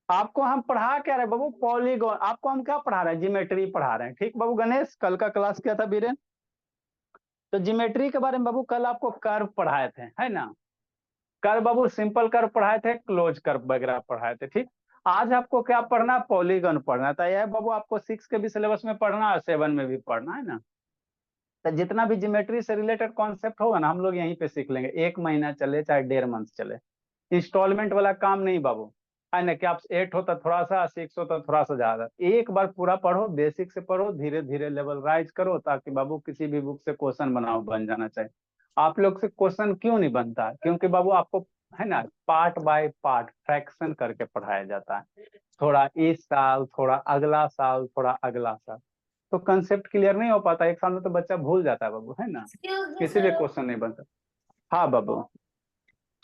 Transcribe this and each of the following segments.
आपको हम पढ़ा क्या रहे बाबू? पॉलीगॉन। आपको हम क्या पढ़ा रहे हैं? ज्योमेट्री पढ़ा रहे हैं। ठीक बाबू गणेश, कल का क्लास क्या था बीरेन? तो ज्योमेट्री के बारे में बाबू कल आपको कर्व पढ़ाए थे, है ना? कर्व बाबू, सिंपल कर्व पढ़ाए थे, क्लोज कर्व वगैरह पढ़ाए थे। ठीक। आज आपको क्या पढ़ना? पॉलीगॉन पढ़ना था। यह बाबू आपको 6 के भी सिलेबस में पढ़ना है, 7 में भी पढ़ना है ना। तो जितना भी ज्योमेट्री से रिलेटेड कॉन्सेप्ट होगा ना, हम लोग यहीं पे सीख लेंगे। 1 महीना चले चाहे 1.5 मंथ चले। इंस्टॉलमेंट वाला काम नहीं बाबू, है ना? कि आप 8 हो तो थोड़ा सा, 6 हो तो थोड़ा सा ज्यादा। एक बार पूरा पढ़ो, बेसिक से पढ़ो, धीरे धीरे लेवल राइज करो, ताकि बाबू किसी भी बुक से क्वेश्चन बनाओ बन जाना चाहिए। आप लोग से क्वेश्चन क्यों नहीं बनता है? क्योंकि बाबू आपको, है ना, पार्ट बाय पार्ट फ्रैक्शन करके पढ़ाया जाता है। थोड़ा इस साल, थोड़ा अगला साल, थोड़ा अगला साल। तो कंसेप्ट क्लियर नहीं हो पाता। एक साल में तो बच्चा भूल जाता है बाबू, है ना। इसीलिए क्वेश्चन नहीं बनता। हाँ बाबू।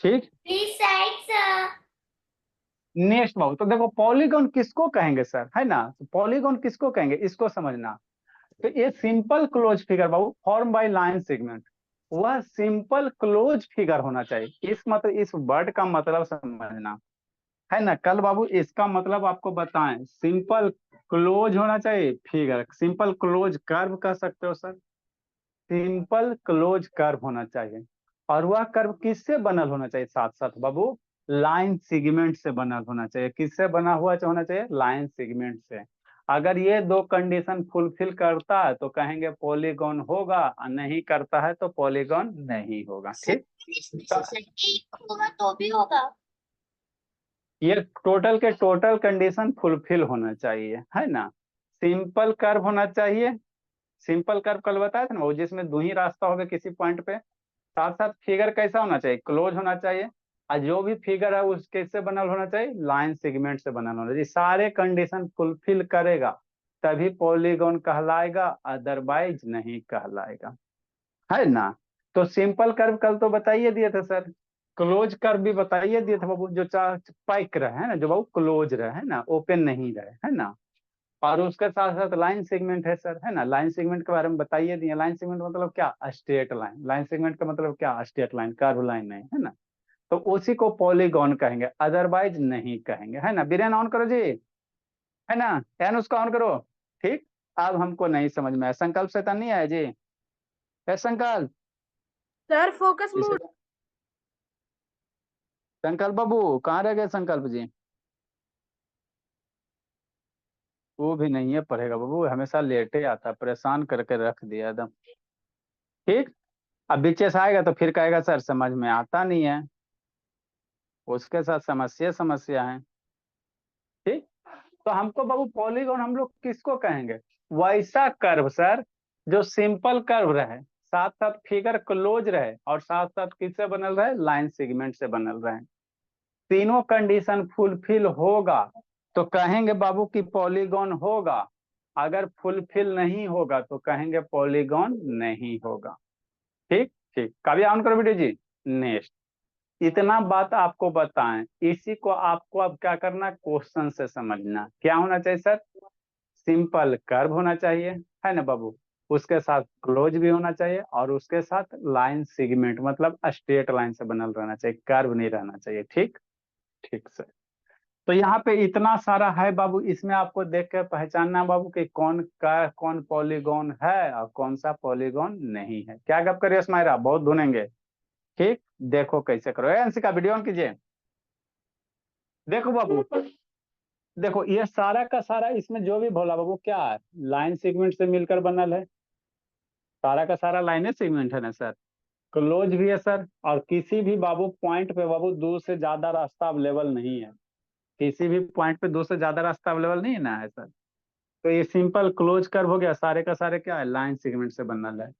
ठीक। नेक्स्ट बाबू, तो देखो पॉलीगॉन किसको कहेंगे सर, है ना? तो पॉलीगॉन किसको कहेंगे, इसको समझना। तो ये simple close figure Babu, form by line segment, वह सिंपल क्लोज फिगर होना चाहिए। इस मतलब, इस वर्ड का मतलब समझना, है ना। कल बाबू इसका मतलब आपको बताएं। सिंपल क्लोज होना चाहिए फिगर, सिंपल क्लोज कर्व कह सकते हो सर। सिंपल क्लोज कर्व होना चाहिए। और वह कर्व किससे बनल होना चाहिए? साथ साथ बाबू, लाइन सेगमेंट से बनल होना चाहिए। किससे बना हुआ होना चाहिए? लाइन सेगमेंट से। अगर ये दो कंडीशन फुलफिल करता है तो कहेंगे पॉलीगॉन होगा, और नहीं करता है तो पॉलीगॉन नहीं होगा। ठीक। एक होगा तो भी होगा। ये टोटल के टोटल कंडीशन फुलफिल होना चाहिए, है ना। सिंपल कर्व होना चाहिए। सिंपल कर्व कल बताया था ना वो, जिसमें दो ही रास्ता होगा किसी पॉइंट पे। साथ साथ फिगर कैसा होना चाहिए? क्लोज होना चाहिए। और जो भी फिगर है उस कैसे बनल होना चाहिए? लाइन सेगमेंट से बनल होना चाहिए। सारे कंडीशन फुलफिल करेगा तभी पॉलीगॉन कहलाएगा, अदरवाइज नहीं कहलाएगा, है ना। तो सिंपल कर्व कल तो बताइए दिए थे सर। क्लोज कर्व भी बताइए दिए थे बाबू, जो पैक रहे, है ना, जो बाबू क्लोज रहे, है ना, ओपन नहीं रहे, है ना। और उसके साथ साथ लाइन सेगमेंट है सर, है ना। लाइन सेगमेंट के बारे में बताइए दिए। लाइन सेगमेंट मतलब क्या? Straight line. लाइन सेगमेंट का मतलब क्या? स्ट्रेट लाइन, कर्व लाइन नहीं, है ना। तो उसी को पॉलीगॉन कहेंगे, अदरवाइज नहीं कहेंगे, है ना। बिरेन ऑन करो जी, है ना। एन उसका ऑन करो। ठीक। अब हमको नहीं समझ में आया, संकल्प शैतान नहीं आया जी? है संकल्प? सर फोकस इसे, मूड। संकल्प बाबू कहाँ रह गए संकल्प जी? वो भी नहीं है पढ़ेगा बाबू, हमेशा लेटे आता, परेशान करके रख दिया एकदम। ठीक। अब बीचे से आएगा तो फिर कहेगा सर समझ में आता नहीं है। उसके साथ समस्या समस्या है। ठीक। तो हमको बाबू पॉलीगॉन हम लोग किसको कहेंगे? वैसा कर्व सर जो सिंपल कर्व रहे, साथ साथ फिगर क्लोज रहे, और साथ साथ किससे बनल रहे? लाइन सेगमेंट से बनल रहे। तीनों कंडीशन फुलफिल होगा तो कहेंगे बाबू कि पॉलीगॉन होगा। अगर फुलफिल नहीं होगा तो कहेंगे पॉलीगॉन नहीं होगा। ठीक। ठीक, काव्य ऑन करो बेटे जी। नेक्स्ट। इतना बात आपको बताएं, इसी को आपको अब क्या करना? क्वेश्चन से समझना। क्या होना चाहिए सर? सिंपल कर्व होना चाहिए, है ना बाबू। उसके साथ क्लोज भी होना चाहिए, और उसके साथ लाइन सेगमेंट मतलब स्ट्रेट लाइन से बनल रहना चाहिए, कर्व नहीं रहना चाहिए। ठीक। ठीक सर। तो यहाँ पे इतना सारा है बाबू, इसमें आपको देख कर पहचानना बाबू कि कौन का कौन पॉलीगॉन है और कौन सा पॉलीगॉन नहीं है। क्या गप करिए स्माइरा, बहुत ढूंढेंगे। ठीक। देखो कैसे करो, एनसी का वीडियो ऑन कीजिए। देखो बाबू, देखो ये सारा का सारा इसमें जो भी भोला बाबू क्या है? लाइन सेगमेंट से मिलकर बनल है। सारा का सारा लाइन सेगमेंट है ना सर। क्लोज भी है सर, और किसी भी बाबू पॉइंट पे बाबू दो से ज्यादा रास्ता अवेलेबल नहीं है। किसी भी पॉइंट पे दो से ज्यादा रास्ता अवेलेबल नहीं है ना, है सर। तो ये सिंपल क्लोज कर्व हो गया, सारे का सारे क्या है? लाइन सेगमेंट से बनल है।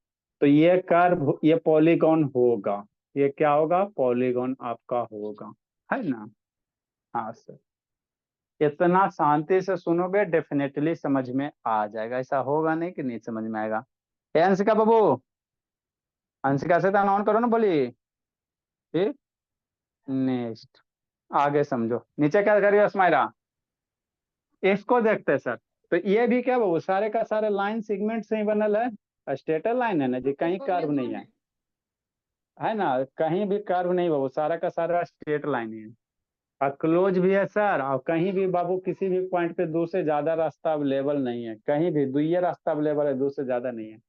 तो ये कर्व, ये पॉलीगॉन होगा। ये क्या होगा? पॉलीगॉन आपका होगा, है ना। हाँ सर। इतना शांति से सुनोगे डेफिनेटली समझ में आ जाएगा। ऐसा होगा नहीं कि नहीं समझ में आएगा। ए अंशिका बाबू, अंशिका से ऑन करो ना, बोली। ठीक। नेक्स्ट। आगे समझो, नीचे क्या करियो स्माइरा। इसको देखते हैं सर। तो ये भी क्या बाबू, सारे का सारे लाइन सेगमेंट से ही बनल है। स्टेटर लाइन है ना जी, कहीं कर्व नहीं है। है ना, कहीं भी कर्व नहीं बाबू, सारा का सारा स्ट्रेट लाइन ही है। और क्लोज भी है सर, और कहीं भी बाबू किसी भी पॉइंट पे दो से ज्यादा रास्ता अवेलेबल नहीं है, कहीं भी दो ये रास्ता अवेलेबल है, दो से ज्यादा नहीं है।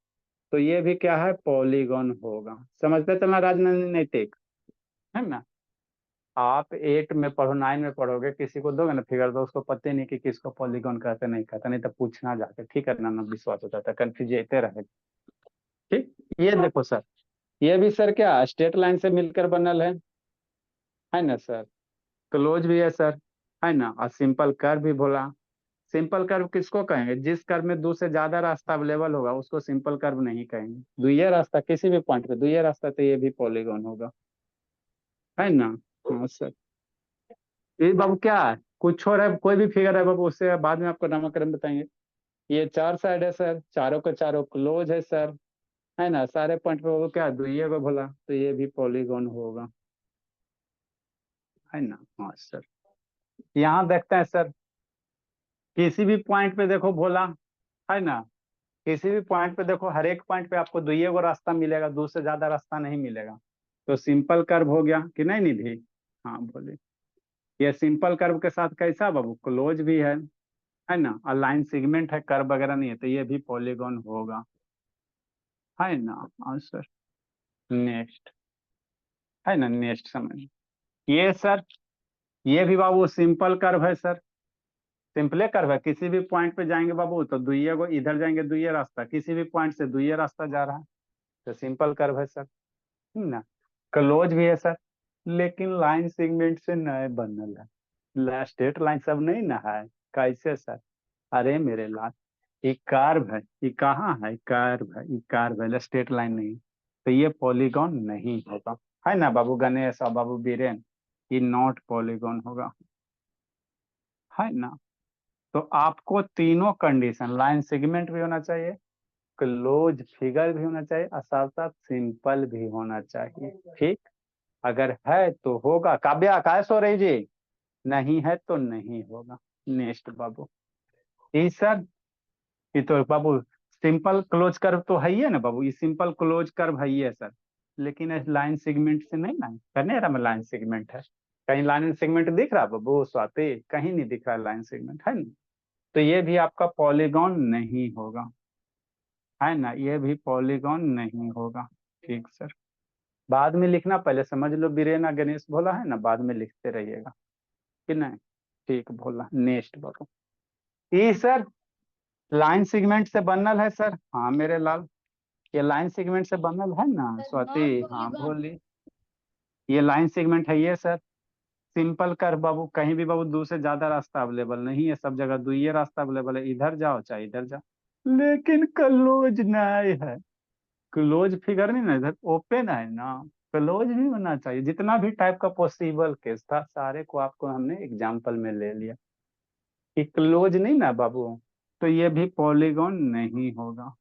तो ये भी क्या है, पॉलीगॉन होगा। समझते तुम्हारा राजनैतिक, है ना। आप 8 में पढ़ो, 9 में पढ़ोगे, किसी को दोगे ना फिगर, तो उसको पता ही नहीं कि किसको पॉलीगॉन कहते नहीं कहते, नहीं तो पूछना जाके, ठीक है ना, विश्वास हो जाता है, कंफ्यूज रहेगा। ठीक। ये देखो सर, ये भी सर क्या स्ट्रेट लाइन से मिलकर बनल है ना सर। क्लोज भी है सर, है ना। और सिंपल कर्व भी बोला। सिंपल कर्व किसको कहेंगे, जिस कर्व में दो से ज्यादा रास्ता अवेलेबल होगा उसको सिंपल कर्व नहीं कहेंगे। दुइया रास्ता किसी भी पॉइंट पे दुइया रास्ता, तो ये भी पॉलीगॉन होगा, है ना। हाँ सर। ये बाबू क्या है, कुछ और है, कोई भी फिगर है बाबू, उससे बाद में आपको नामकरण बताएंगे। ये चार साइड है सर, चारों के चारों क्लोज है सर, है ना। सारे पॉइंट पे वो क्या दुइये को बोला, तो ये भी पॉलीगॉन होगा, है ना। हाँ सर। यहाँ देखते हैं सर, किसी भी पॉइंट पे देखो भोला, है ना, किसी भी पॉइंट पे देखो, हर एक पॉइंट पे आपको दुइये को रास्ता मिलेगा, दो से ज्यादा रास्ता नहीं मिलेगा। तो सिंपल कर्व हो गया कि नहीं निधि। हाँ बोले। ये सिंपल कर्व के साथ कैसा बाबू, क्लोज भी है ना, और लाइन सेगमेंट है, कर्व वगैरह नहीं है, तो ये भी पॉलीगॉन होगा, है ना। आंसर नेक्स्ट, है ना, नेक्स्ट समझ। ये सर, ये भी बाबू सिंपल कर्व है सर, सिंपले कर्व है। किसी भी पॉइंट पे जाएंगे बाबू तो दुइये को, इधर जाएंगे दुइये रास्ता, किसी भी पॉइंट से दुइये रास्ता जा रहा है, तो सिंपल कर्व है सर, ना। क्लोज भी है सर, लेकिन लाइन सेगमेंट से नए बनल है, स्ट्रेट लाइन सब नहीं ना है। कैसे सर, अरे मेरे लाल, ये कर्व है, ये कहाँ है, कर्व है, ये कर्व है, स्ट्रेट लाइन नहीं। तो ये पॉलीगॉन नहीं होगा, है ना बाबू गणेश और बाबू बीरेन, ये नॉट पॉलीगॉन होगा, है ना। तो आपको तीनों कंडीशन, लाइन सेगमेंट भी होना चाहिए, क्लोज फिगर भी होना चाहिए, और साथ साथ सिंपल भी होना चाहिए, ठीक। अगर है तो होगा। काव्या काय सो रही जी, नहीं है तो नहीं होगा। नेक्स्ट बाबू। ये सर, ये तो बाबू सिंपल क्लोज कर्व तो है ही है ना बाबू, ये सिंपल क्लोज कर्व है ही है सर, लेकिन इस लाइन सेगमेंट से नहीं ना करने रहा मैं, लाइन सेगमेंट है। कहीं लाइन सेगमेंट दिख रहा बाबू स्वाति, कहीं नहीं दिख रहा लाइन सेगमेंट, है ना। तो ये भी आपका पॉलीगॉन नहीं होगा, है ना, ये भी पॉलीगॉन नहीं होगा, ठीक सर। बाद में लिखना, पहले समझ लो बीरेना गणेश बोला है ना, बाद में लिखते रहिएगा कि नहीं। ठीक बोला। नेक्स्ट बोलो। ये सर लाइन सेगमेंट से बनल है सर, हाँ मेरे लाल, ये लाइन सेगमेंट से बनल है ना स्वाति, नॉट हाँ पॉलीगॉन। बोली। ये लाइन सेगमेंट है ये सर। सिंपल कर बाबू, कहीं भी बाबू दो से ज्यादा रास्ता अवेलेबल नहीं है, सब जगह दो ये रास्ता अवेलेबल है, इधर जाओ चाहे इधर जाओ, लेकिन क्लोज नहीं है। क्लोज फिगर नहीं ना, इधर ओपन है ना, क्लोज भी होना चाहिए। जितना भी टाइप का पॉसिबल केस था सारे को आपको हमने एग्जाम्पल में ले लिया कि क्लोज नहीं ना बाबू, तो ये भी पॉलीगॉन नहीं होगा,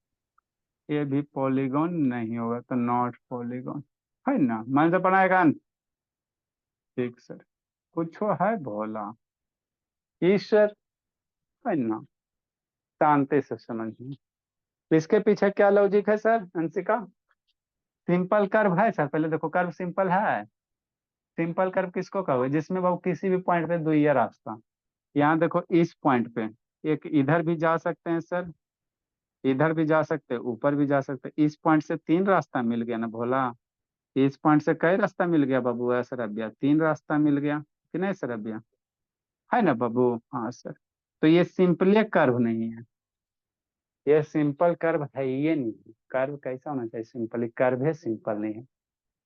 ये भी पॉलीगॉन नहीं होगा, तो नॉट पॉलीगॉन, है ना। मन से पढ़ाएगा। ठीक सर। कुछ है भोला, ईश्वर, है ना, शांति से समझिए। इसके पीछे क्या लॉजिक है सर अंशिका। सिंपल कर्व है सर, पहले देखो कर्व सिंपल है। सिंपल कर्व किसको कहोगे, जिसमें वो किसी भी पॉइंट पे दो ये रास्ता। यहाँ देखो इस पॉइंट पे एक इधर भी जा सकते हैं सर, इधर भी जा सकते हैं, ऊपर भी जा सकते हैं। इस पॉइंट से तीन रास्ता मिल गया ना भोला। इस पॉइंट से कई रास्ता मिल गया बाबू, है सर अभ्या, तीन रास्ता मिल गया कि नहीं सर अभ्या, है ना बाबू। हाँ सर। तो ये सिंपली कर्व नहीं है, ये सिंपल कर्व है ये नहीं। कर्व कैसा होना चाहिए, सिंपली कर्व है, सिंपल नहीं है।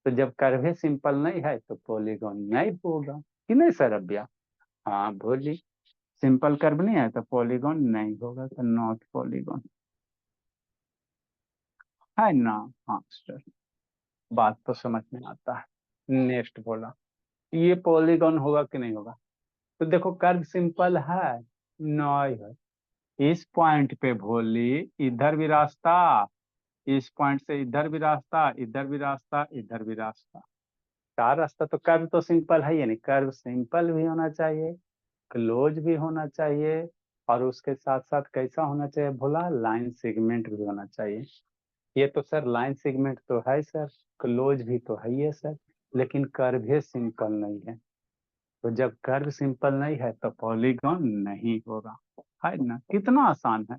तो जब कर्व है सिंपल नहीं है तो पॉलीगॉन नहीं होगा कि नहीं सर अभ्या। हाँ बोली, सिंपल कर्व नहीं है तो पॉलीगॉन नहीं होगा, तो नॉट पॉलीगॉन, है ना। हाँ सर, बात तो समझ में आता है। नेक्स्ट बोला, ये पॉलीगॉन होगा कि नहीं होगा। तो देखो कर्व सिंपल है, नहीं है। इस पॉइंट पे भोली इधर भी रास्ता, इस पॉइंट से इधर भी रास्ता, इधर भी रास्ता, इधर भी रास्ता, चार रास्ता। तो कर्व तो सिंपल है, यानी कर्व सिंपल भी होना चाहिए, क्लोज भी होना चाहिए, और उसके साथ साथ कैसा होना चाहिए भोला, लाइन सेगमेंट भी होना चाहिए। ये तो सर लाइन सेगमेंट तो है सर, क्लोज भी तो है ये सर, लेकिन कर्व ही सिंपल नहीं है। तो जब कर्व सिंपल नहीं है तो पॉलीगॉन नहीं होगा, है ना? कितना आसान है।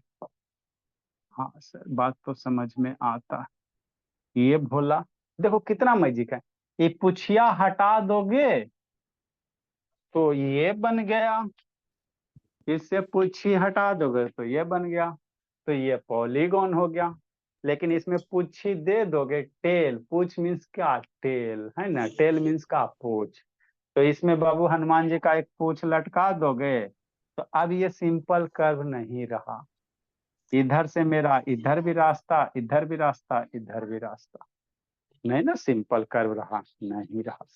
हाँ सर, बात तो समझ में आता है। ये भोला, देखो कितना मैजिक है। ये पुछिया हटा दोगे तो ये बन गया, इससे पूछी हटा दोगे तो ये बन गया, तो ये पॉलीगॉन हो गया। लेकिन इसमें पूछी दे दोगे, टेल, पूछ मीन्स क्या, टेल, है ना? टेल मीन्स का पूछ, तो इसमें बाबू हनुमान जी का एक पूछ लटका दोगे, तो अब ये सिंपल कर्व नहीं रहा। इधर से मेरा इधर भी रास्ता, इधर भी रास्ता, इधर भी रास्ता, नहीं ना सिंपल कर्व रहा, नहीं रहा।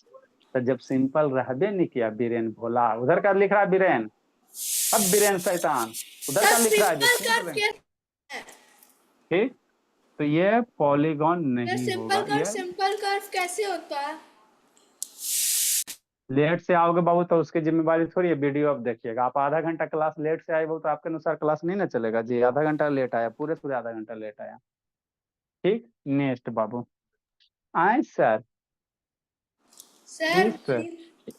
तो जब सिंपल रहबे नहीं किया, बीरेन भोला उधर का लिख रहा है बीरेन, अब बीरेन शैतान उधर का लिख रहा है सिंपल सुन कर्व रहे हैं। क्या ठीक, तो ये पॉलीगॉन है? नहीं होगा। ये सिंपल कर्व कैसे होता है? लेट से आओगे बाबू तो उसकी जिम्मेवारी थोड़ी है, वीडियो अब देखिएगा। आप आधा घंटा क्लास लेट से आए बाबू तो आपके अनुसार क्लास नहीं ना चलेगा जी। आधा घंटा लेट आया, पूरे पूरे आधा घंटा लेट आया। ठीक, नेक्स्ट बाबू आए सर। सर इस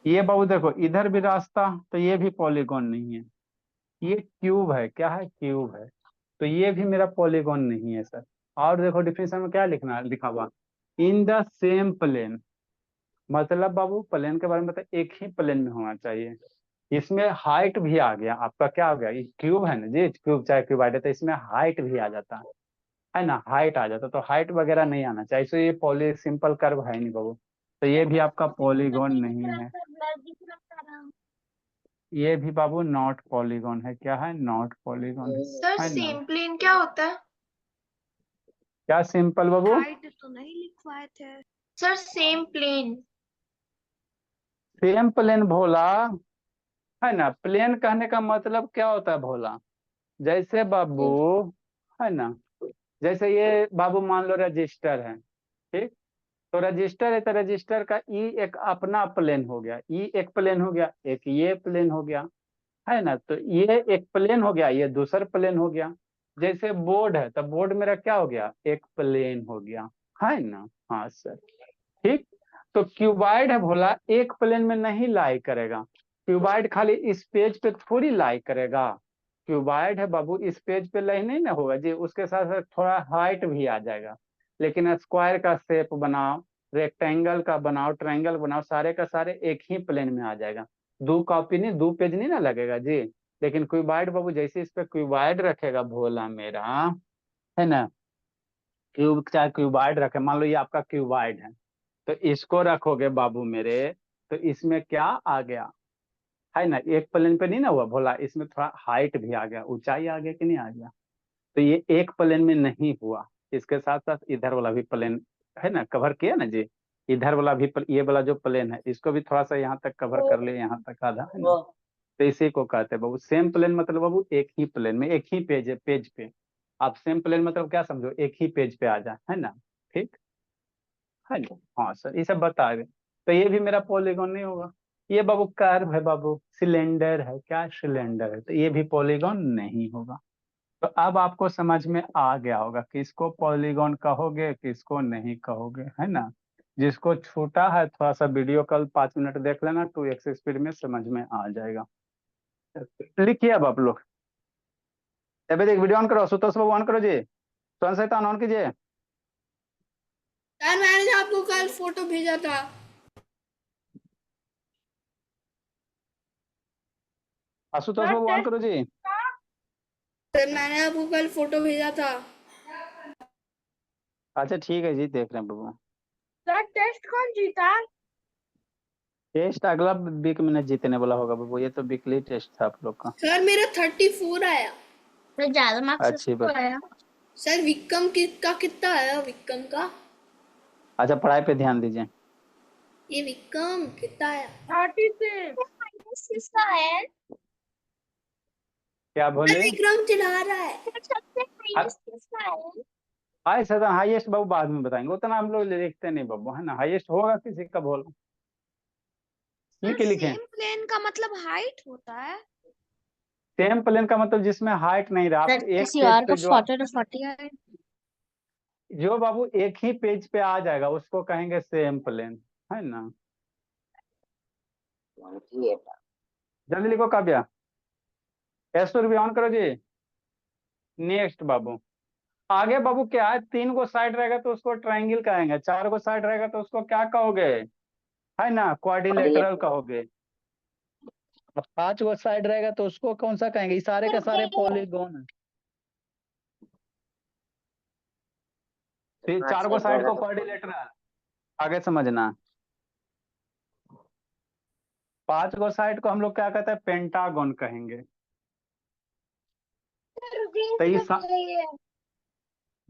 ये बाबू देखो इधर भी रास्ता, तो ये भी पॉलीगॉन नहीं है। ये क्यूब है, क्या है, क्यूब है, तो ये भी मेरा पॉलीगॉन नहीं है सर। और देखो डिफिनेशन में क्या लिखना लिखा हुआ, इन द सेम प्लेन, मतलब बाबू प्लेन के बारे में बता, एक ही प्लेन में होना चाहिए। इसमें हाइट भी आ गया आपका, क्या हो गया, ये क्यूब है ना जी, क्यूब चाहे क्यूबाइड है, तो इसमें हाइट भी आ जाता है ना, हाइट आ जाता, तो हाइट वगैरह नहीं आना चाहिए, तो ये पॉली सिंपल कर्व है नहीं बाबू, तो ये भी आपका पॉलीगॉन नहीं है। ये भी बाबू नॉट पॉलीगॉन है, क्या है, नॉट पॉलीगॉन सर है ना। सेम प्लेन क्या होता है? क्या सिंपल बाबू, हाइट तो नहीं लिखवाए थे sir. Same plane. Same plane Bhola, है ना? प्लेन कहने का मतलब क्या होता है भोला, जैसे बाबू, है ना, जैसे ये बाबू मान लो रजिस्टर है, ठीक, तो रजिस्टर है, तो रजिस्टर का ई एक अपना प्लेन हो गया, ई एक प्लेन हो गया, एक ये प्लेन हो गया, है ना, तो ये एक प्लेन हो गया, ये दूसर प्लेन हो गया। जैसे बोर्ड है, तो बोर्ड मेरा क्या हो गया, एक प्लेन हो गया, है ना? हाँ सर, ठीक। तो क्यूबाइड है भोला, एक प्लेन में नहीं लाई करेगा। क्यूबाइड खाली इस पेज पे थोड़ी लाई करेगा। क्यूबाइड है बाबू, इस पेज पे लाई नहीं ना होगा जी, उसके साथ साथ थोड़ा हाइट भी आ जाएगा। लेकिन स्क्वायर का शेप बनाओ, रेक्टेंगल का बनाओ, ट्रायंगल बनाओ, सारे का सारे एक ही प्लेन में आ जाएगा। दो कॉपी नहीं, दो पेज नहीं ना लगेगा जी। लेकिन क्यूबाइड बाबू जैसे इस पे क्यूबाइड रखेगा भोला मेरा, है ना, क्यूब चाहे क्यूबाइड रखे, मान लो ये आपका क्यूबाइड तो इसको रखोगे बाबू मेरे, तो इसमें क्या आ गया, है ना, एक प्लेन पे नहीं ना हुआ भोला, इसमें थोड़ा हाइट भी आ गया, ऊंचाई आ गया कि नहीं आ गया। तो ये एक प्लेन में नहीं हुआ, इसके साथ साथ इधर वाला भी प्लेन, है ना, कवर किया ना जी। इधर वाला भी ये वाला जो प्लेन है, इसको भी थोड़ा सा यहाँ तक कवर कर ले, यहाँ तक आधा, है ना। तो इसी को कहते हैं बाबू सेम प्लेन, मतलब बाबू एक ही प्लेन में, एक ही पेज है, पेज पे आप सेम प्लेन मतलब क्या समझो, एक ही पेज पे आ जाए, है ना। ठीक है ना, हाँ सर, ये सब बता रहे। तो ये भी मेरा पॉलीगॉन नहीं होगा। ये बाबू कर्व है बाबू, सिलेंडर है, क्या सिलेंडर है, तो ये भी पॉलीगॉन नहीं होगा। तो अब आपको समझ में आ गया होगा किसको पॉलीगॉन कहोगे, किसको नहीं कहोगे, है ना। जिसको छूटा है थोड़ा सा वीडियो कल 5 मिनट देख लेना, 2x स्पीड में समझ में आ जाएगा। लिखिए अब आप लोग, अभी देख वीडियो ऑन करो, सुतोष बाबू ऑन करो जी, स्वयं शैतान ऑन कीजिए। सर मैंने आपको कल फोटो भेजा था। आशुतोष बाबू ऑन करो जी। सर मैंने आपको कल फोटो भेजा था। अच्छा ठीक है जी, देख रहे हैं बाबू। सर टेस्ट कौन जीता? टेस्ट अगला वीक में जीतने वाला होगा बाबू, ये तो वीकली टेस्ट था आप लोग का। सर मेरा 34 आया। सर ज्यादा मार्क्स अच्छी किसको बात। आया? सर विक्रम का कितना आया, विक्रम का? अच्छा पढ़ाई पे ध्यान दीजिए। ये विक्रम कितना आया? 36 किसका है? क्या सर बोले, विक्रम चिढ़ा रहा है। सर सबसे अब हाईएस्ट किसका है? हाई सर हाईएस्ट बाबू बाद में बताएंगे, उतना हम लोग लिखते नहीं बाबू, है ना, हाईएस्ट होगा किसी का बोलो, सर लिखे लिखे। सेम प्लेन का मतलब हाइट होता है? सेम प्लेन का मतलब जिसमें हाइट नहीं रहा, सर एक किसी पेज और का पे जो फोटो तो फोटो है। जो बाबू एक ही पेज पे आ जाएगा उसको कहेंगे सेम प्लेन, है ना। जल्दी लिखो काव्या। एस तो ऑन करो जी। नेक्स्ट बाबू। आगे बाबू क्या है, 3 गो साइड रहेगा तो उसको ट्रायंगल कहेंगे, 4 गो साइड रहेगा तो उसको क्या कहोगे, है ना, क्वाड्रिलेटरल कहोगे। अब 5 गो साइड रहेगा तो उसको कौन सा कहेंगे, सारे के सारे पॉलीगॉन। फिर 4 गो साइड को क्वाड्रिलेटरल, आगे समझना। 5 गो साइड को हम लोग क्या कहते हैं, पेंटागन कहेंगे। तो ये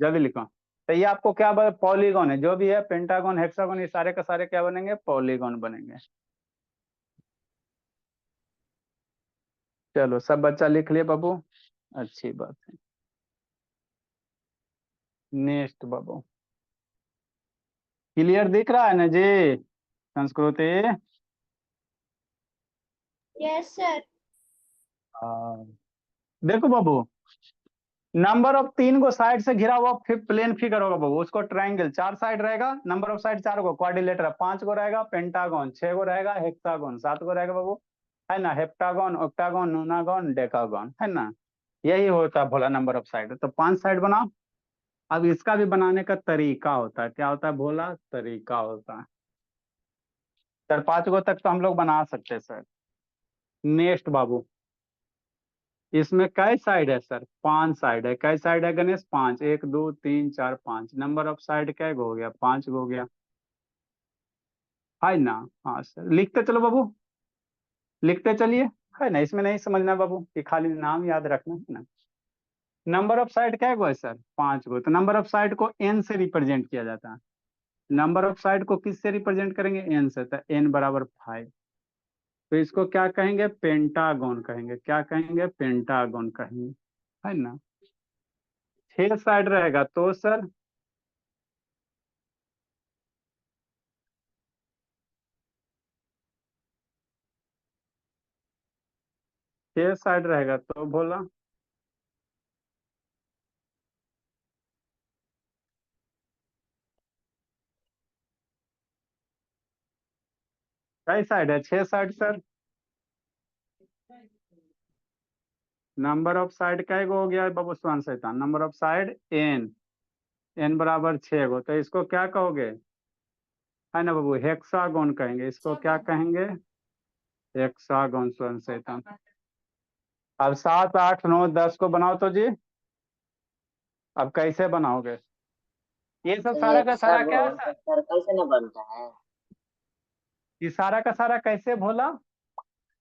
जल्दी लिखो। तो ये आपको क्या पॉलीगॉन है, जो भी है पेंटागन हेक्सागन, ये सारे के सारे क्या बनेंगे, पॉलीगॉन बनेंगे। चलो सब बच्चा लिख लिए बाबू, अच्छी बात है। नेक्स्ट बाबू। क्लियर दिख रहा है ना जी संस्कृति। Yes sir. हाँ। देखो बाबू, नंबर ऑफ 3 गो साइड से घिरा हुआ प्लेन फिगर होगा बाबू, उसको ट्रायंगल 4 साइड रहेगा, number of side 4 go, quadrilateral 5 गो रहेगा, पेंटागन 6 गो रहेगा, हेक्सागन 7 गो रहेगा बाबू, है ना, हेप्टागन ऑक्टागन नोनागन डेकागन, है ना। यही होता है भोला नंबर ऑफ साइड, तो 5 साइड बनाओ। अब इसका भी बनाने का तरीका होता है, क्या होता है भोला, तरीका होता है। सर 5 गो तक तो हम लोग बना सकते हैं सर। नेक्स्ट बाबू। इसमें कई साइड है सर, 5 साइड है, कई साइड है गणेश, 5, 1 2 3 4 5, नंबर ऑफ साइड क्या हो गया, 5 गो हो गया, है ना। हाँ सर लिखते चलो बाबू, लिखते चलिए, है ना, इसमें नहीं समझना बाबू, ये खाली नाम याद रखना, है ना। नंबर ऑफ साइड क्या गो है सर, 5 गो, तो नंबर ऑफ साइड को एन से रिप्रेजेंट किया जाता है। नंबर ऑफ साइड को किस से रिप्रेजेंट करेंगे, एन से, तो एन बराबर 5। तो इसको क्या कहेंगे, पेंटागन कहेंगे, क्या कहेंगे, पेंटागन कहेंगे, है ना। 6 साइड रहेगा तो सर, 6 साइड रहेगा तो बोला, कई साइड है, 6 side sir. Number of side कै गो हो गया बाबू स्वान शैतान, number of side n, n बराबर 6 गो, तो इसको क्या कहोगे, है ना बाबू, हेक्सागोन कहेंगे, इसको क्या कहेंगे, हेक्सागोन स्वान शैतान। अब 7 8 9 10 को बनाओ तो जी, अब कैसे बनाओगे, ये सब सारा का सारा क्या है सर, सर्कल से ना बनता है। ये सारा का सारा कैसे भोला,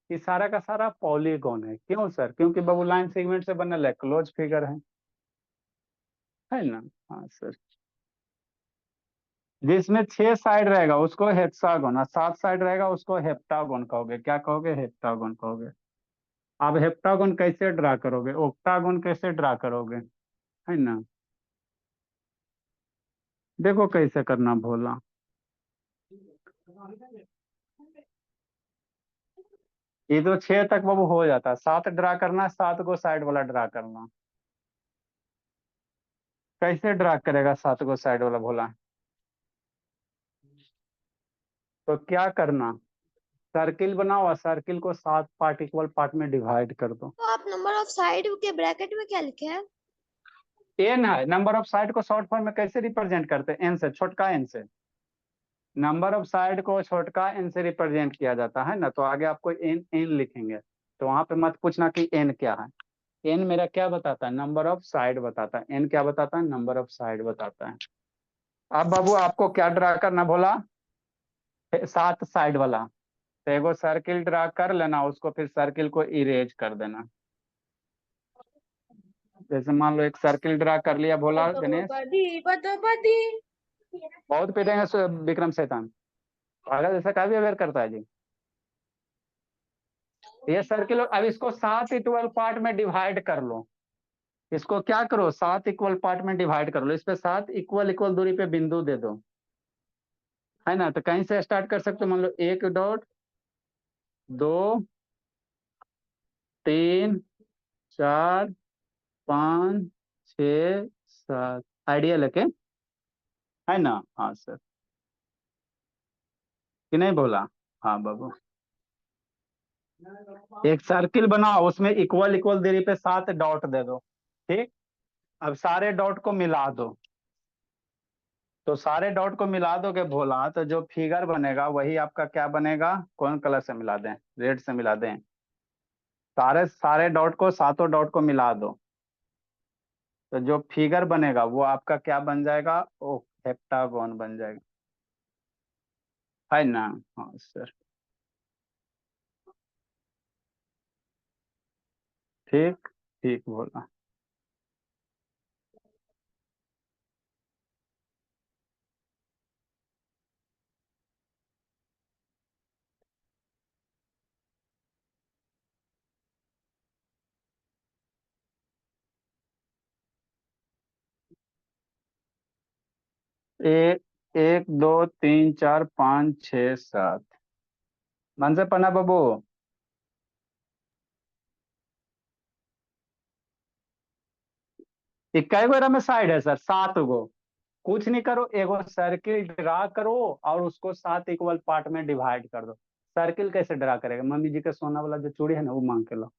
ये सारा का सारा पॉलीगॉन है, क्यों सर, क्योंकि बाबू लाइन सेगमेंट से बनल है, क्लोज फिगर है ना। हाँ सर। जिसमें 6 साइड रहेगा उसको हेक्सागोन, और 7 साइड रहेगा उसको हेप्टागोन कहोगे, क्या कहोगे, हेप्टागोन कहोगे। आप हेप्टागोन कैसे ड्रा करोगे, ओक्टागोन कैसे ड्रा करोगे, है ना। देखो कैसे करना भोला। ये तो 6 तक बाबू हो जाता है, 7 ड्रा करना, 7 गो साइड वाला ड्रा करना। कैसे ड्रा करेगा 7 गो साइड वाला भोला, तो क्या करना, सर्किल बनाओ और सर्किल को 7 पार्ट इक्वल पार्ट में डिवाइड कर दो। तो आप नंबर ऑफ साइड के ब्रैकेट में क्या लिखे हैं? एन है, नंबर ऑफ साइड को शॉर्ट फॉर्म में कैसे रिप्रेजेंट करते हैं, एन से, छोटका एन से। नंबर ऑफ साइड को छोटका एन से रिप्रेजेंट किया जाता है ना, तो आगे आपको एन एन लिखेंगे, तो वहां पे मत पूछना कि एन क्या है। एन मेरा क्या बताता है, नंबर ऑफ साइड बताता है, एन क्या बताता है, नंबर ऑफ साइड बताता है। अब बाबू आपको क्या ड्रा करना बोला, 7 साइड वाला, तो एगो सर्किल ड्रा कर लेना, उसको फिर सर्किल को इरेज कर देना। जैसे मान लो एक सर्किल ड्रा कर लिया भोला गणेश, बदी। बहुत पीटेंगे विक्रम शैतान, पागल जैसा का भी अवेयर करता है जी। ये सर्किल, अब इसको 7 इक्वल पार्ट में डिवाइड कर लो, इसको क्या करो, 7 इक्वल पार्ट में डिवाइड कर लो, इस पे 7 इक्वल इक्वल दूरी पे बिंदु दे दो, है ना। तो कहीं से स्टार्ट कर सकते हो, मान लो 1 डॉट, 2 3 4 5 6 7, आइडियल है के। है ना। हाँ सर, कि नहीं बोला। हाँ बाबू, एक सर्किल बनाओ, उसमें इक्वल इक्वल दूरी पे 7 डॉट दे दो। ठीक। अब सारे डॉट को मिला दो। तो सारे डॉट को मिला दोगे भोला, तो जो फिगर बनेगा वही आपका क्या बनेगा। कौन कलर से मिला दें, रेड से मिला दें। सारे सारे डॉट को, 7 डॉट को मिला दो, तो जो फिगर बनेगा वो आपका क्या बन जाएगा, ओ हेप्टागोन बन जाएगा। है ना। हाँ सर। ठीक। ठीक बोला। 1 2 3 4 5 6 7। मन से पन्ना बाबू। इक्का गो में साइड है सर, 7 गो। कुछ नहीं करो, एगो सर्किल ड्रा करो और उसको 7 इक्वल पार्ट में डिवाइड कर दो। सर्किल कैसे ड्रा करेगा, मम्मी जी का सोना वाला जो चूड़ी है ना वो मांग के लो।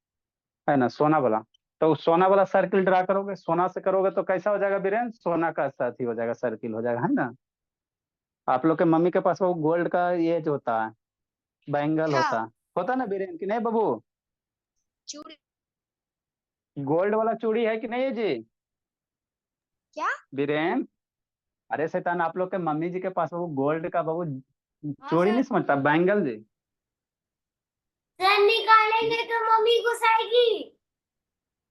है ना, सोना वाला। तो सोना वाला सर्किल ड्रा करोगे, सोना से करोगे तो कैसा हो जाएगा बीरेन, सोना का साथ ही हो जाएगा, सर्किल हो जाएगा, है ना। आप लोग के मम्मी के पास वो गोल्ड का ये जो होता है, बैंगल क्या होता ना बीरेन, कि नहीं बाबू। चूड़ी? गोल्ड वाला चूड़ी है कि नहीं है जी क्या? बीरेन। अरे शैतान, आप लोग के मम्मी जी के पास वो गोल्ड का बाबू हाँ चूड़ी नहीं सर। समझता, बैंगल जी। सर निकालेंगे तो मम्मी गुस्साएगी।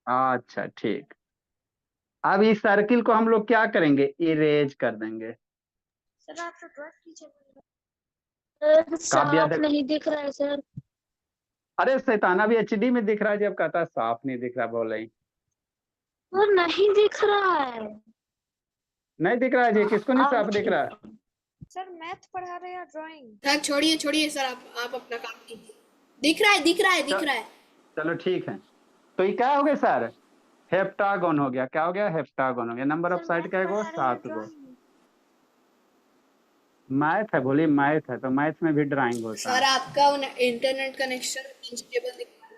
अच्छा ठीक। अब इस सर्किल को हम लोग क्या करेंगे, इरेज कर देंगे। सर आप तो ड्रॉ कीजिए। सर काव्या साफ देख। नहीं दिख रहा है सर। अरे शैतान, अभी एचडी में दिख रहा है, जब कहता है साफ नहीं दिख रहा, बोले ही। सर नहीं दिख रहा है। नहीं दिख रहा है जी, किसको नहीं अब साफ दिख ठीक रहा है। है। सर मैथ पढ़ा रहे हैं ड्राइंग? सर छोड़िए छोड़िए सर, आप अपना काम कीजिए। दिख रहा है, दिख रहा है, दिख च- रहा है। चलो ठीक है। तो ये क्या हो गया सर, हेप्टागोन हो गया। क्या हो गया, हेप्टागोन हो गया। Number of sir side math क्या है, पढ़ा रहे हैं 7 गो। ड्राइंग। मैथ है, बोलिए मैथ है, तो मैथ में भी ड्राइंग होता सर आपका इंटरनेट कनेक्शन अनस्टेबल दिख रहा है।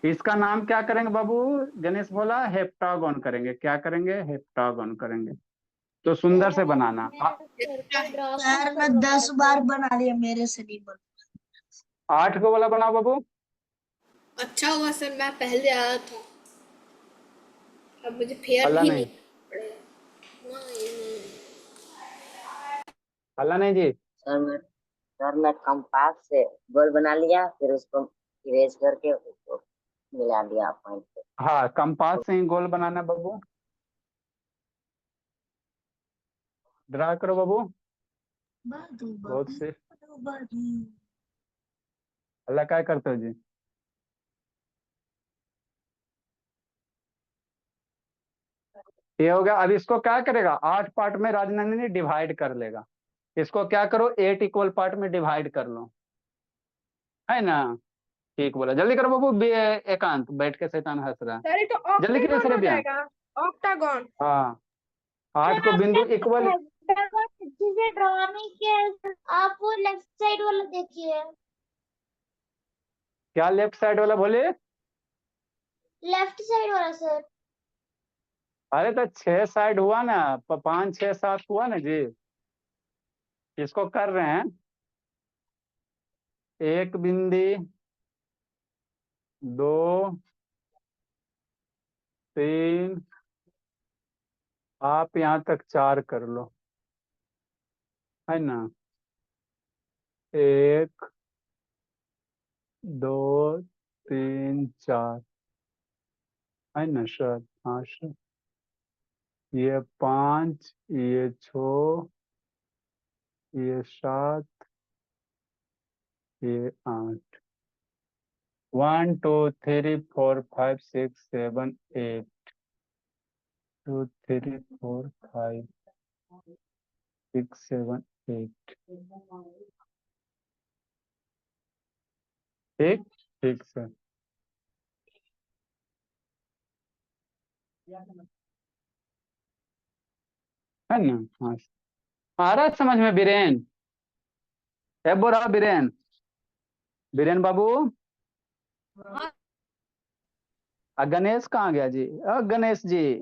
है। इसका नाम क्या करेंगे बाबू, गणेश बोला हेप्टागोन करेंगे। क्या करेंगे, हेप्टागोन करेंगे। तो सुंदर से बनाना। सर मैं 10 बार बना लिया, मेरे से नहीं बन। 8 गो वाला बनाओ बाबू। अच्छा हुआ सर मैं पहले आया था, अब मुझे फेयर हल्ला भी नहीं नहीं, पड़ेगा। नहीं। हल्ला नहीं जी। सर मैं कंपास से गोल बना लिया, फिर उसको इरेज करके उसको मिला दिया पॉइंट पे। हाँ, कंपास से ही गोल बनाना बाबू। ड्रा करो बाबू। बहुत से हल्ला क्या करते हो जी। ये हो गया। अब इसको क्या करेगा, 8 पार्ट में राजनंदिनी डिवाइड कर लेगा। इसको क्या करो, 8 इक्वल पार्ट में डिवाइड कर लो। है ना। ठीक बोला, जल्दी करो बाबू। एकांत बैठ के शैतान हंस रहा है। सर ये तो जल्दी करिए ऑक्टागन सर हो अभियान। जाएगा। ऑक्टागन। हाँ, आठ सर को आपने बिंदु इक्वल। हेक्सागन अच्छे से ड्रॉ नहीं किया है सर। आप वो लेफ्ट साइड वाला देखिए। क्या लेफ्ट साइड वाला बोले। लेफ्ट साइड वाला सर। अरे तो 6 साइड हुआ ना, 5 6 7 हुआ ना जी। इसको कर रहे हैं, एक बिंदी, 2 3, आप यहाँ तक 4 कर लो। है ना। 1 2 3 4। है ना सर। हाँ सर। ये 5, ये 6, ये 7, ये 8। 1 2 3 4 5 6 7 8। 2 3 4 5 6 7 8। ठीक। ठीक सर। है ना। हाँ, आ रहा है समझ में बीरेन? ए बोरा बीरेन, बीरेन बाबू। गणेश कहाँ गया जी? गणेश जी।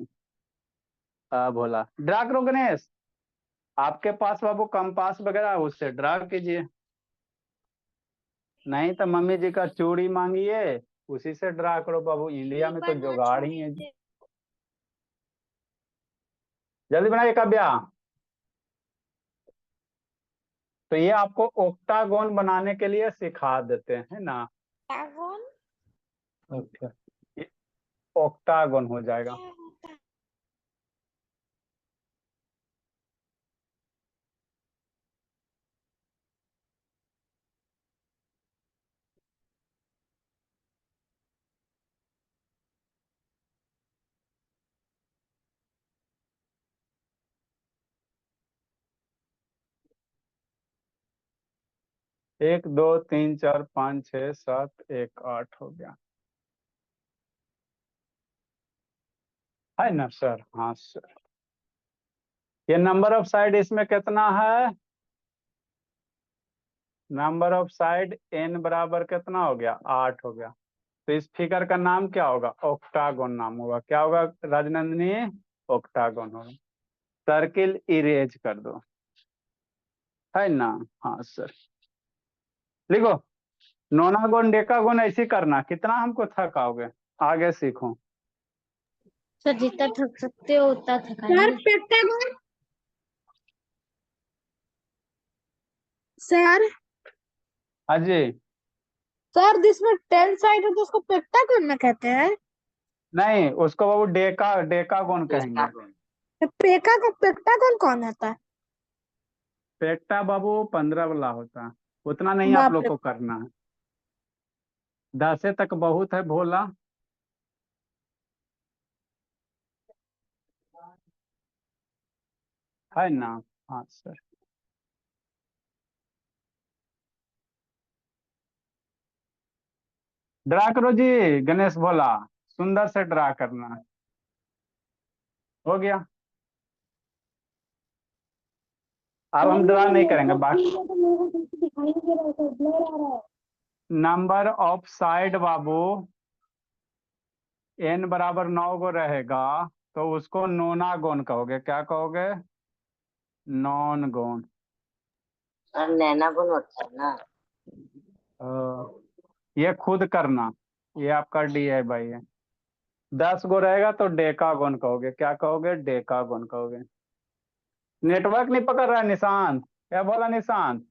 भोला ड्रा करो गणेश। आपके पास बाबू कंपास वगैरह है, उससे ड्रा कीजिए। नहीं तो मम्मी जी का चूड़ी मांगिए, उसी से ड्रा करो बाबू। इंडिया में तो जुगाड़ ही है जी। जल्दी बनाइए काव्या। तो ये आपको ओक्टागोन बनाने के लिए सिखा देते हैं ना। Octagon ओके, ये ओक्टागोन हो जाएगा। क्या होता है? 1 2 3 4 5 6 7 1 8 हो गया, है ना सर? हाँ सर। ये नंबर ऑफ साइड इसमें कितना है? नंबर ऑफ साइड n बराबर कितना हो गया? 8 हो गया। तो इस फिगर का नाम क्या होगा? ऑक्टागोन नाम होगा। क्या होगा राजनंदिनी? ऑक्टागोन होगा। सर्किल इरेज कर दो, है ना। हाँ सर। लिखो, नोनागोन डेकागोन ऐसे ही करना। कितना हमको थकाओगे? आगे सीखो। सर जितना थक सकते हो उतना सर थकाएंगे। पेंटागन। सर हाँ जी। सर जिसमें 10 साइड है तो उसको पेंटागन में कहते हैं। नहीं, उसको बाबू डेकागोन कहेंगे। तो पेंटागन कौन होता है? पेक्टा बाबू 15 वाला होता है। उतना नहीं आप बाप लोग रे। को करना है। 10 तक बहुत है भोला। है ना। हाँ सर। ड्रा करो जी गणेश भोला, सुंदर से ड्रा करना। हो गया। अब हम ड्रा नहीं करेंगे बाकी। दिखाई नहीं दे रहा है, सर ब्लर आ रहा है। Number of side Babu n बराबर 9 गो रहेगा, तो उसको नोना गोन कहोगे। क्या कहोगे? नॉन गोन। और नैना गुण होता है ना। ये खुद करना, ये आपका DIY है। 10 गो रहेगा तो डेकागोन कहोगे। क्या कहोगे? डेकागोन कहोगे। नेटवर्क नहीं पकड़ रहा है निशांत? क्या बोला निशांत?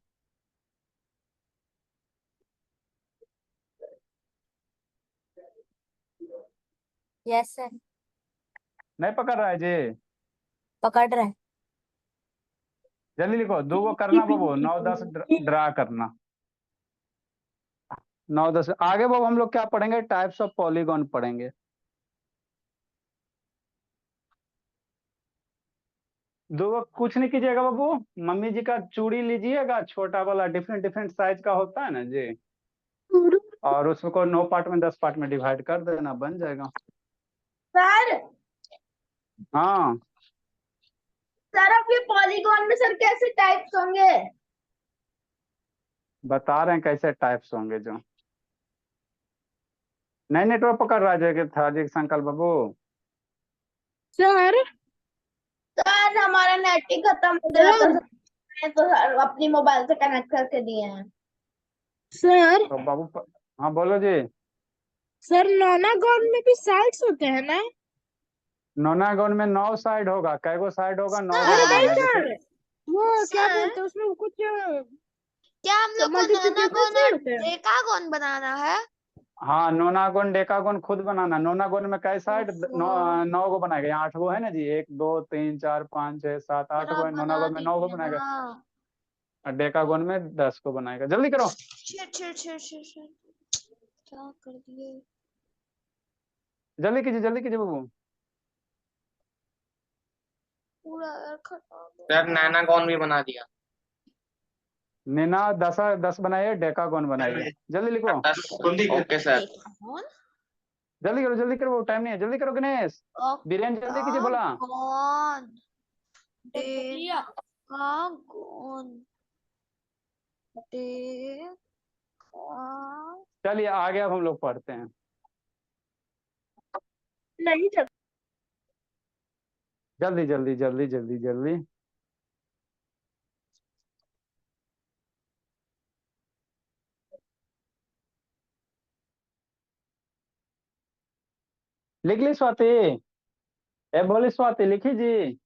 Yes sir. नहीं पकड़ रहा है जी? पकड़ रहा है। जल्दी लिखो। 2 गो करना बाबू, 9 10 ड्रा करना। 9 10 आगे बाबू हम लोग क्या पढ़ेंगे? टाइप्स ऑफ पॉलीगॉन पढ़ेंगे। दो कुछ नहीं कीजिएगा बाबू, मम्मी जी का चूड़ी लीजिएगा, छोटा वाला, डिफरेंट डिफरेंट साइज का होता है ना जी, और उसको 9 पार्ट में 10 पार्ट में डिवाइड कर देना, बन जाएगा। सर हाँ सर अब ये पॉलीगॉन में सर कैसे टाइप्स होंगे? बता रहे हैं कैसे टाइप्स होंगे जो। नहीं नेटवर्क पकड़ रहा है था जी संकल्प बाबू। सर सर हमारा नेट ही खत्म हो गया था सर, तो सर अपनी मोबाइल से कनेक्ट करके दिए हैं। सर तो बाबू हाँ बोलो जी। सर नोनागॉन में भी साइड्स होते हैं ना? नोनागोन में 9 साइड होगा। कै गो साइड होगा? 9 गो अरे नहीं बनेगा। जैसे सर, वो क्या सर बोलते हैं उसमें कुछ क्या हम लोग को मल्टीप्लिकेशन नोनागोन से और होते हैं? डेकागोन बनाना है? हाँ, नोनागोन डेकागोन खुद बनाना। नोनागोन में कै साइड? ओहो, 9 गो बनाएगा। यहाँ 8 गो है ना जी। 1 2 3 4 5 6 7 8 जरा गो है। बना नोनागोन में 9 गो दीजिए बनाएगा, ना। और डेकागोन में 10 को बनाएगा। जल्दी करो। Shit shit shit shit shit, क्या कर दिए? जल्दी कीजिए बाबू। पूरा यार खत्म। सर नैनागॉन भी बना दिया। नैना 10 बनाइए, डेकागोन बनाइए। जल्दी लिखो। 10 ओके सर। डेकागोन जल्दी करो टाइम नहीं है। जल्दी करो गणेश। बीरेन जल्दी कीजिए बोला। ऑक्टागोन चलिए आगे अब हम लोग पढ़ते हैं। नहीं सर। जल्दी जल्दी जल्दी जल्दी जल्दी। लिख ली स्वाति? ए बोली स्वाति, लिखी जी?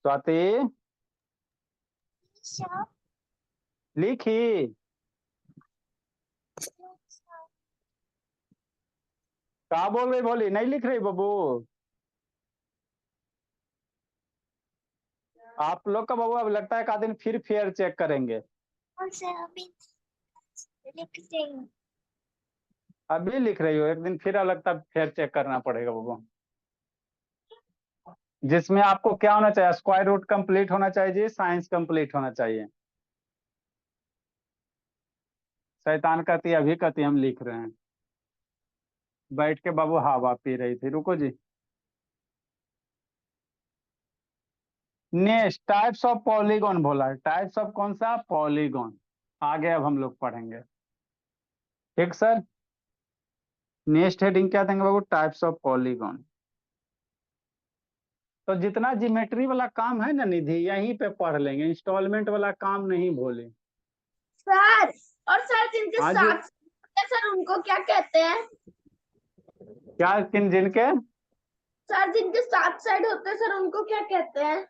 स्वाति लिखी? क्या बोल रही, बोली नहीं लिख रही बबू? आप लोग का बबू अब लगता है एक आध दिन फिर फेयर चेक करेंगे। अभी लिख रही हो, एक दिन फिर लगता है फेयर चेक करना पड़ेगा बबू। जिसमें आपको क्या होना चाहिए, स्क्वायर रूट कंप्लीट होना चाहिए, साइंस कंप्लीट होना चाहिए। शैतान कहती है, अभी कहती है हम लिख रहे हैं। बैठ के बाबू हवा पी रही थी, रुको जी। नेक्स्ट टाइप्स ऑफ पॉलीगॉन बोला है, टाइप्स ऑफ कौन सा? पॉलीगॉन। आगे अब हम लोग पढ़ेंगे, ठीक सर? नेक्स्ट हेडिंग क्या देंगे बाबू? Types of polygon. तो जितना ज्योमेट्री वाला काम है ना निधि, यहीं पे पढ़ लेंगे, इंस्टॉलमेंट वाला काम नहीं भूले। सर, और सर जिनके आज साथ सर उनको क्या कहते हैं? क्या, किन जिनके सर जिनके साथ साइड होते हैं सर उनको क्या कहते हैं?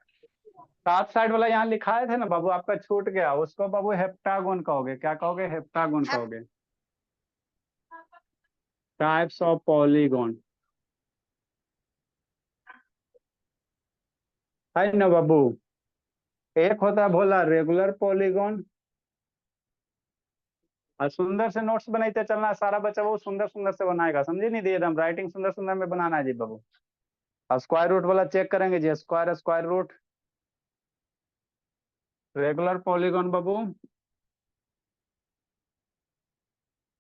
सात साइड वाला यहाँ लिखाए थे ना बाबू, आपका छूट गया, उसको बाबू हेप्टागोन कहोगे। क्या कहोगे? हेप्टागोन कहोगे। टाइप्स ऑफ पॉलीगॉन है ना बाबू? एक होता है भोला रेगुलर पॉलीगॉन। और सुंदर से नोट्स बनाते चलना, सारा बच्चा वो सुंदर सुंदर से बनाएगा, समझे नहीं? दिए एकदम राइटिंग सुंदर सुंदर में बनाना है जी बाबू। और स्क्वायर रूट वाला चेक करेंगे जी, square square root. Regular polygon बाबू,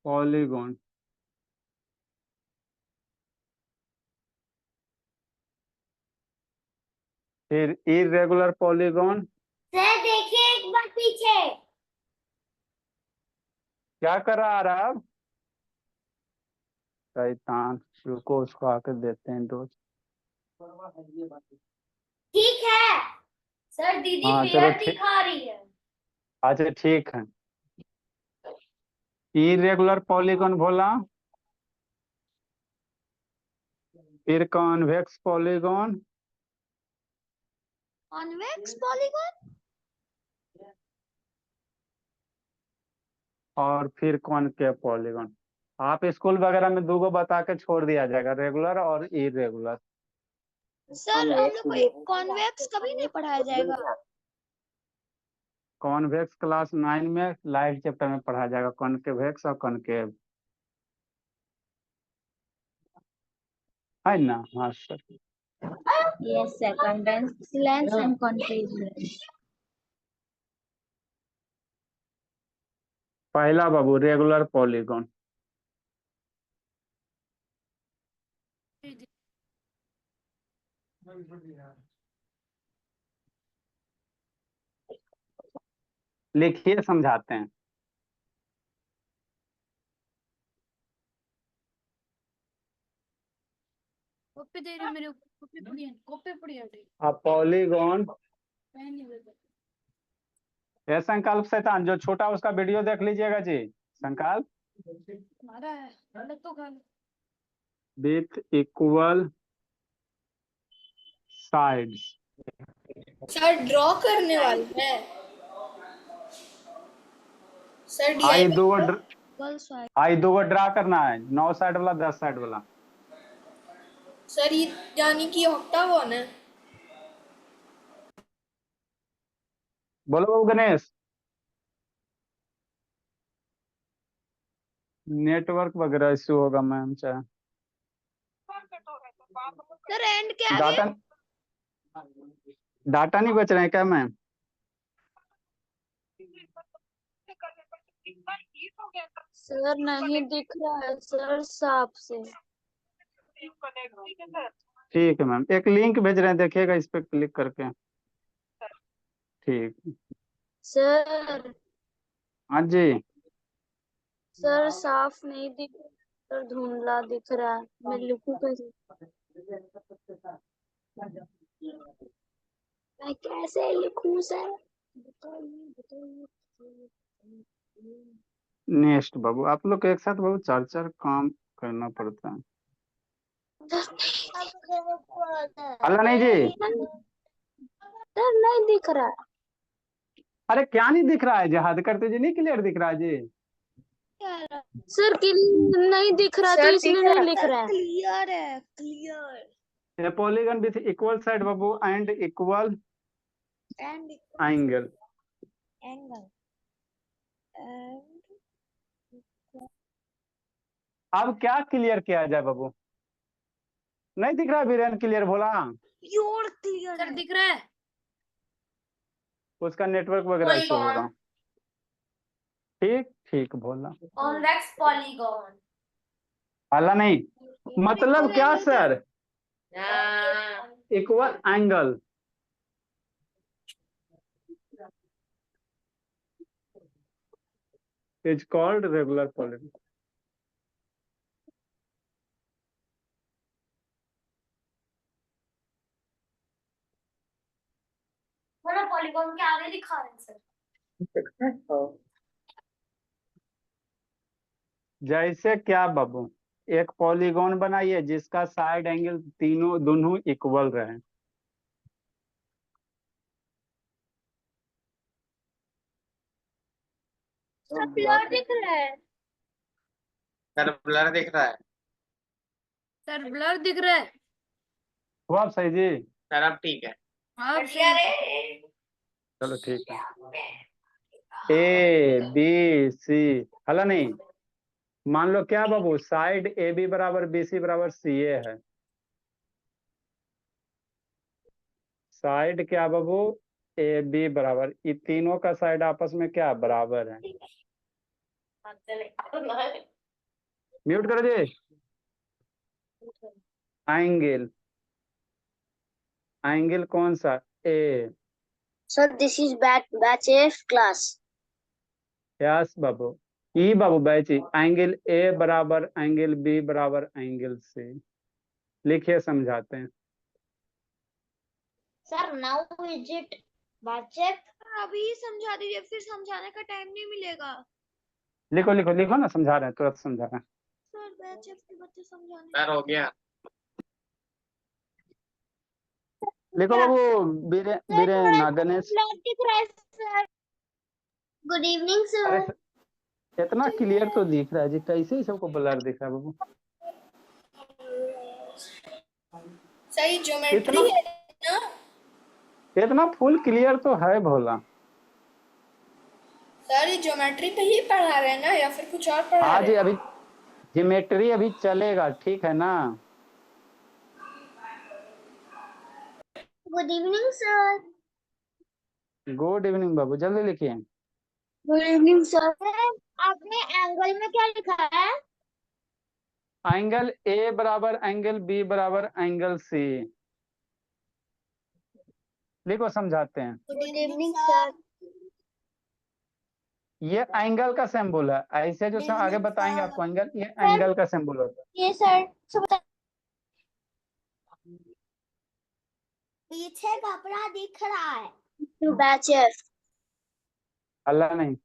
पॉलीगॉन। फिर इरेगुलर पॉलीगॉन। सर देखिए एक बार पीछे। क्या कर रहा है अब? शैतान, रुको उसको आकर देते हैं डोज। ठीक है सर, दीदी हाँ चलो फेयर ठीक, दिखा रही है। अच्छा ठीक है। इरेगुलर पॉलीगॉन बोला, फिर कॉन्वेक्स पॉलीगॉन, कॉन्वेक्स पॉलीगॉन। और फिर कॉनकेव पॉलीगॉन। आप स्कूल वगैरह में दो बता के छोड़ दिया जाएगा, रेगुलर और इरेगुलर। सर हम लोग को कॉन्वेक्स कभी नहीं पढ़ाया जाएगा। कॉन्वेक्स क्लास 9 में लाइव चैप्टर में पढ़ाया जाएगा, कॉनकेवेक्स और कॉनकेव, है ना? हाँ sir. Yes, sir. Condensed lens and concave lens. पहला बाबू रेगुलर पॉलीगॉन। लिखिए, समझाते हैं। कॉपी दे रहे मेरे को, कॉपी पड़ी है। अब पॉलीगॉन, पेन नहीं देता। ये संकल्प शैतान जो छोटा उसका वीडियो देख लीजिएगा जी, संकल्प। हमारा है, अलग तो खा लो। With equal sides. Sir draw करने वाले हैं सर, आई डीआईवाई। दो Equal side. आई दो ड्रा करना है, 9 साइड वाला 10 साइड वाला। सर ये यानी कि ऑक्टागोन है। बोलो बाबू गणेश। नेटवर्क वगैरह इश्यू होगा मैम, चाहे सर एंड के आगे। डाटा डाटा नहीं बच रहे हैं क्या मैम? सर नहीं दिख रहा है सर साफ से। ठीक है मैम, एक लिंक भेज रहे हैं, देखिएगा इस पे क्लिक करके। ठीक। सर हाँ जी। सर साफ नहीं दिख, सर धुंधला दिख रहा है, मैं लिखूं कैसे? मैं कैसे लिखूं सर? बताइए बताइए। नेक्स्ट बाबू, आप लोग को एक साथ बाबू चार चार काम करना पड़ता है। अल्लाह नहीं जी। सर नहीं दिख रहा। अरे क्या नहीं दिख रहा है जी? हद करते जी, नहीं क्लियर दिख रहा है जी? सर नहीं दिख रहा तो इसलिए नहीं लिख रहा है। क्लियर है, clear A polygon with equal side Babu and equal and angle. Angle and अब क्या क्लियर किया जाए बाबू? नहीं दिख रहा बीरेन क्लियर बोला? प्योर क्लियर सर दिख रहा है। उसका नेटवर्क वगैरह इशू होगा। ठीक ठीक बोला। Convex polygon. अल्लाह नहीं, मतलब क्या sir? Equal angle. Is called regular polygon. Polygon के आगे दिखा रहे हैं सर। जैसे क्या बाबू? एक पॉलीगॉन बनाइए जिसका साइड एंगल तीनों दोनों इक्वल रहे। सर ब्लर दिख रहा है। सर ब्लर दिख रहा है। सर ब्लर दिख रहा है। हुआ आप सही जी? सर अब ठीक है। हाँ चलो ठीक है। A b c. हला नहीं, मान लो क्या बाबू, साइड ए बी बराबर बी सी बराबर सी ए है। साइड क्या बाबू? ए बी बराबर, ये तीनों का साइड आपस में क्या बराबर है? म्यूट करो जी। एंगल, एंगल कौन सा? A. Sir this is batch F class. Yes बाबू। ई बाबू बैच एंगल ए बराबर एंगल बी बराबर एंगल सी। लिखिए समझाते हैं। सर नाउ इज इट बच्चे अभी समझा दीजिए, फिर समझाने का टाइम नहीं मिलेगा। लिखो लिखो लिखो ना, समझा रहे हैं, तुरंत समझा रहे हैं। सर बैच एफ के बच्चे समझाने सर हो गया। लिखो बाबू। बीरे बीरे ना गणेश। सर गुड इवनिंग अरे सर। इतना क्लियर तो दिख रहा है जी, कैसे ही सबको ब्लर दिख रहा है बाबू? सही ज्योमेट्री इतना है ना? इतना फुल क्लियर तो है भोला। सर ये ज्योमेट्री पे ही पढ़ा रहे हैं ना, या फिर कुछ और पढ़ा हाँ रहे जी, हैं? अभी ज्योमेट्री अभी चलेगा, ठीक है ना? Good evening sir. Good evening बाबू, जल्दी लिखिए। Good evening sir. आपने एंगल में क्या लिखा है? एंगल ए बराबर एंगल बी बराबर एंगल सी। लिखो समझाते हैं। Good evening sir. ये एंगल का सिंबल है, ऐसे जो आगे बताएंगे आपको एंगल, ये एंगल का सिंबल होता है। ये सर पीछे कपड़ा दिख रहा है। To batch F. अल्लाह नहीं।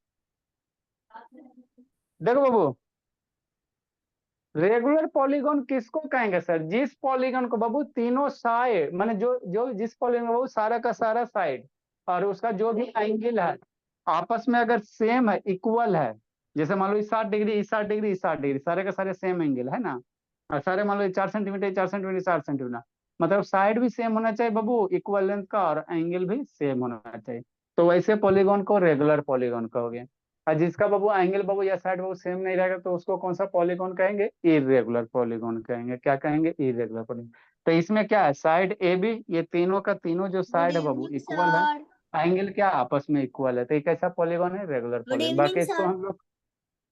देखो बाबू, रेगुलर पॉलीगॉन किसको कहेंगे सर? जिस पॉलीगॉन को बाबू तीनों साइड, माने जो जो जिस पॉलीगॉन बाबू सारा का सारा साइड और उसका जो भी एंगल है आपस में अगर सेम है, इक्वल है। जैसे मान लो इस 60 डिग्री, इस 60 डिग्री, इस 60 डिग्री, सारे का सारे सेम एंगल है ना। और सारे मान लो 4 सेंटीमीटर, 4 सेंटीमीटर, 4 सेंटीमीटर, मतलब साइड भी सेम होना चाहिए बाबू, इक्वल लेंथ का, और एंगल भी सेम होना चाहिए। तो वैसे पॉलीगॉन को रेगुलर पॉलीगॉन कहोगे। और जिसका बाबू एंगल बाबू या साइड बाबू सेम नहीं रहेगा तो उसको कौन सा पॉलीगॉन कहेंगे? इरेगुलर पॉलीगॉन कहेंगे। क्या कहेंगे? Irregular polygon. तो इसमें क्या है, साइड ए बी, ये तीनों का तीनों जो गुड साइड है बाबू इवनिंग इक्वल है। सर। एंगल क्या आपस में इक्वल है, तो ये कैसा पॉलीगॉन है? Regular good polygon. इवनिंग बाकी इसको सर। हम लोग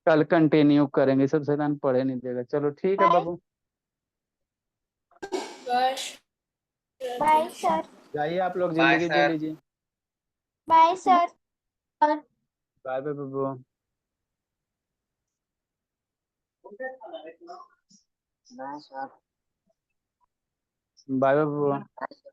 कल कंटिन्यू करेंगे, सब शैतान पढ़े नहीं देगा। चलो ठीक है बाबू। बस बाय सर। जाइए आप लोग बाय जिंदगी जी सर। लीजिए। Bye sir. बाय बाय बब्बू। Bye sir. बाय बब्बू। Bye sir.